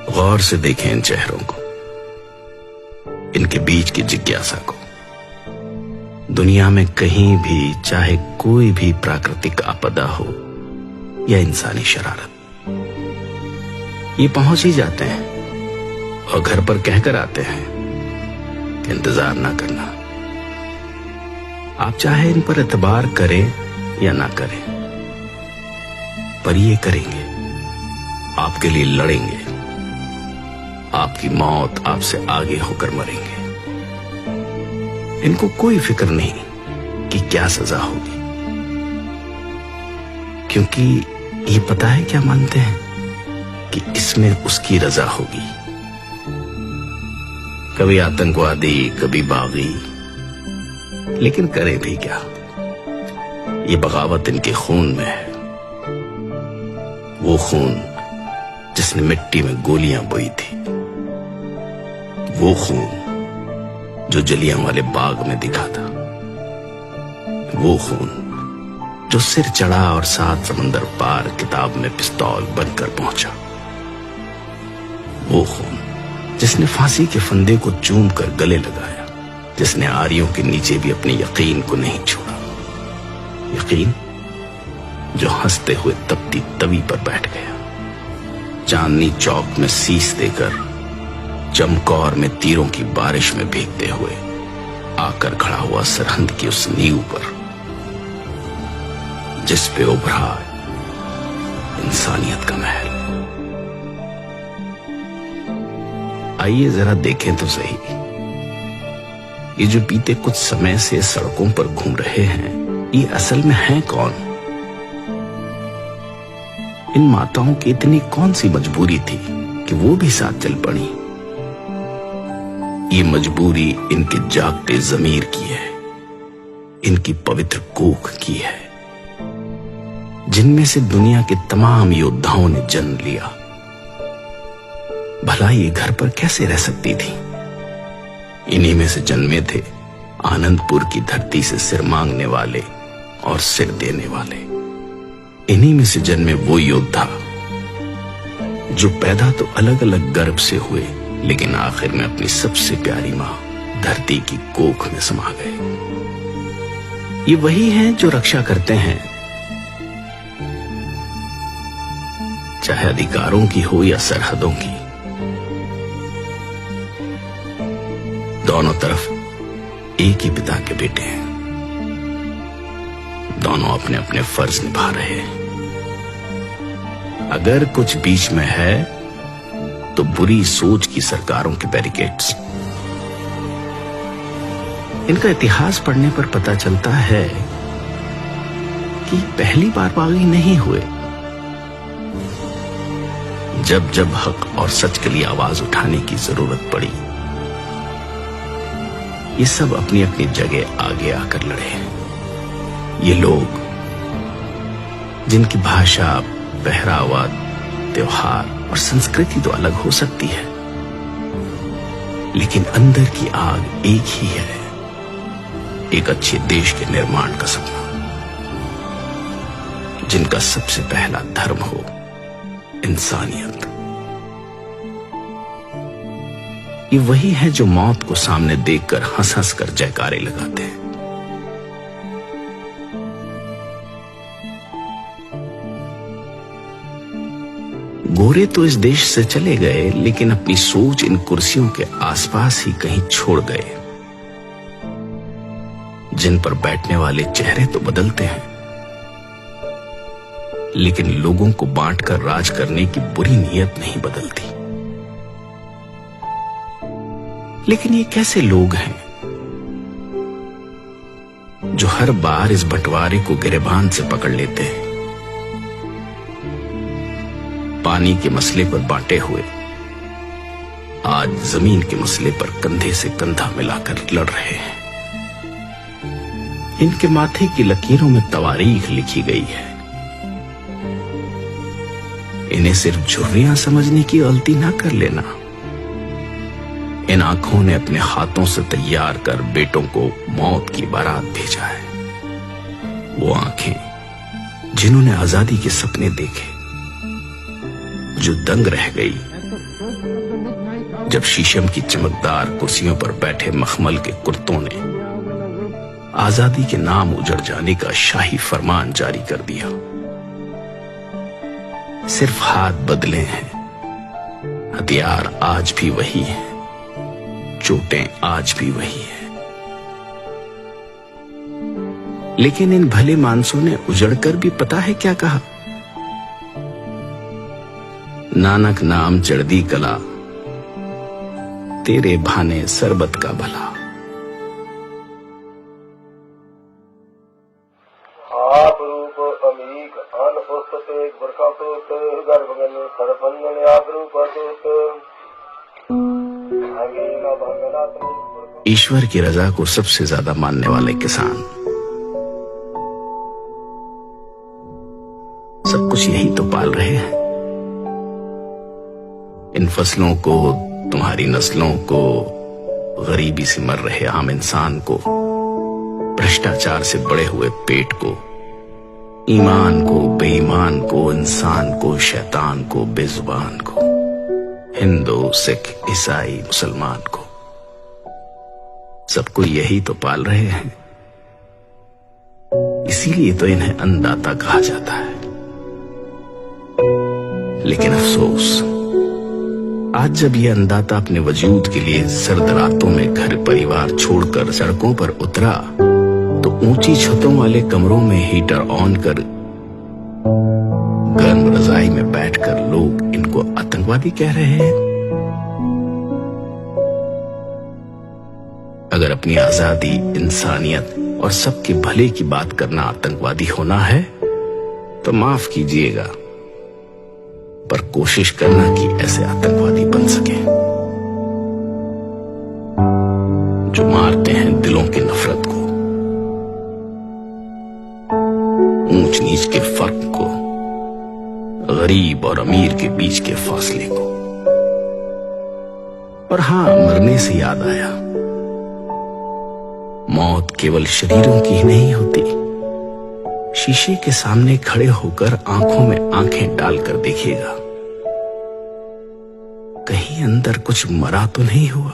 गौर से देखें इन चेहरों को, इनके बीच की जिज्ञासा को। दुनिया में कहीं भी, चाहे कोई भी प्राकृतिक आपदा हो या इंसानी शरारत, ये पहुंच ही जाते हैं और घर पर कहकर आते हैं कि इंतजार ना करना। आप चाहे इन पर एतबार करें या ना करें, पर ये करेंगे, आपके लिए लड़ेंगे, आपकी मौत आपसे आगे होकर मरेंगे। इनको कोई फिक्र नहीं कि क्या सजा होगी, क्योंकि ये पता है क्या मानते हैं कि इसमें उसकी रजा होगी। कभी आतंकवादी, कभी बागी, लेकिन करे भी क्या, ये बगावत इनके खून में है। वो खून जिसने मिट्टी में गोलियां बोई थी, वो खून जो जलियांवाले बाग में दिखा था, वो खून जो सिर चढ़ा और 7 समंदर पार किताब में पिस्तौल बनकर पहुंचा, वो खून जिसने फांसी के फंदे को चूम कर गले लगाया, जिसने आरियों के नीचे भी अपने यकीन को नहीं छोड़ा। यकीन जो हंसते हुए तपती तवी पर बैठ गया, चांदनी चौक में शीश देकर चमकौर में तीरों की बारिश में भीगते हुए आकर खड़ा हुआ सरहद की उस नींव पर जिस पे उभरा इंसानियत का महल। आइए जरा देखें तो सही, ये जो बीते कुछ समय से सड़कों पर घूम रहे हैं, ये असल में हैं कौन? इन माताओं की इतनी कौन सी मजबूरी थी कि वो भी साथ चल पड़ी? ये मजबूरी इनके जागते ज़मीर की है, इनकी पवित्र कोख की है, जिनमें से दुनिया के तमाम योद्धाओं ने जन्म लिया। भला ये घर पर कैसे रह सकती थी? इन्हीं में से जन्मे थे आनंदपुर की धरती से सिर मांगने वाले और सिर देने वाले। इन्हीं में से जन्मे वो योद्धा जो पैदा तो अलग अलग गर्भ से हुए, लेकिन आखिर में अपनी सबसे प्यारी मां धरती की कोख में समा गए। ये वही हैं जो रक्षा करते हैं, चाहे अधिकारों की हो या सरहदों की। दोनों तरफ एक ही पिता के बेटे हैं, दोनों अपने अपने फर्ज निभा रहे हैं। अगर कुछ बीच में है तो बुरी सोच की सरकारों के बैरिकेड्स। इनका इतिहास पढ़ने पर पता चलता है कि पहली बार बागी नहीं हुए। जब जब हक और सच के लिए आवाज उठाने की जरूरत पड़ी, ये सब अपनी अपनी जगह आगे आकर लड़े हैं। ये लोग जिनकी भाषा, पहरावा, त्योहार और संस्कृति तो अलग हो सकती है, लेकिन अंदर की आग एक ही है, एक अच्छे देश के निर्माण का सपना, जिनका सबसे पहला धर्म हो इंसानियत। ये वही है जो मौत को सामने देखकर हंस हंस कर जयकारे लगाते हैं। गोरे तो इस देश से चले गए, लेकिन अपनी सोच इन कुर्सियों के आसपास ही कहीं छोड़ गए। जिन पर बैठने वाले चेहरे तो बदलते हैं, लेकिन लोगों को बांटकर राज करने की बुरी नीयत नहीं बदलती। लेकिन ये कैसे लोग हैं जो हर बार इस बंटवारे को गिरेबान से पकड़ लेते हैं? पानी के मसले पर बांटे हुए आज जमीन के मसले पर कंधे से कंधा मिलाकर लड़ रहे हैं। इनके माथे की लकीरों में तवारीख लिखी गई है। इन्हें सिर्फ झुर्रियां समझने की गलती ना कर लेना। इन आंखों ने अपने हाथों से तैयार कर बेटों को मौत की बारात भेजा है। वो आंखें जिन्होंने आजादी के सपने देखे, जो दंग रह गई जब शीशम की चमकदार कुर्सियों पर बैठे मखमल के कुर्तों ने आजादी के नाम उजड़ जाने का शाही फरमान जारी कर दिया। सिर्फ हाथ बदले हैं, हथियार आज भी वही है, चोटें आज भी वही है। लेकिन इन भले मानसों ने उजड़कर भी पता है क्या कहा? नानक नाम चढ़दी कला, तेरे भाने सरबत का भला। आप रूप अमीक अन पुस्तते बरखा पुस्त गर्भगन सरपंजन आप रूप ईश्वर की रजा को सबसे ज्यादा मानने वाले किसान सब कुछ यही तो पाल रहे हैं। इन फसलों को, तुम्हारी नस्लों को, गरीबी से मर रहे आम इंसान को, भ्रष्टाचार से बड़े हुए पेट को, ईमान को, बेईमान को, इंसान को, शैतान को, बेजुबान को, हिंदू, सिख, ईसाई, मुसलमान को, सबको यही तो पाल रहे हैं। इसीलिए तो इन्हें अन्नदाता कहा जाता है। लेकिन अफसोस, आज जब यह अन्नदाता अपने वजूद के लिए सर्द रातों में घर परिवार छोड़कर सड़कों पर उतरा, तो ऊंची छतों वाले कमरों में हीटर ऑन कर गर्म रजाई में बैठकर लोग इनको आतंकवादी कह रहे हैं। अगर अपनी आजादी, इंसानियत और सबके भले की बात करना आतंकवादी होना है तो माफ कीजिएगा, पर कोशिश करना कि ऐसे आतंकवादी बन सके जो मारते हैं दिलों की नफरत को, ऊंच नीच के फर्क को, गरीब और अमीर के बीच के फासले को। और हां, मरने से याद आया, मौत केवल शरीरों की ही नहीं होती। शीशे के सामने खड़े होकर आंखों में आंखें डालकर देखिएगा, कहीं अंदर कुछ मरा तो नहीं हुआ।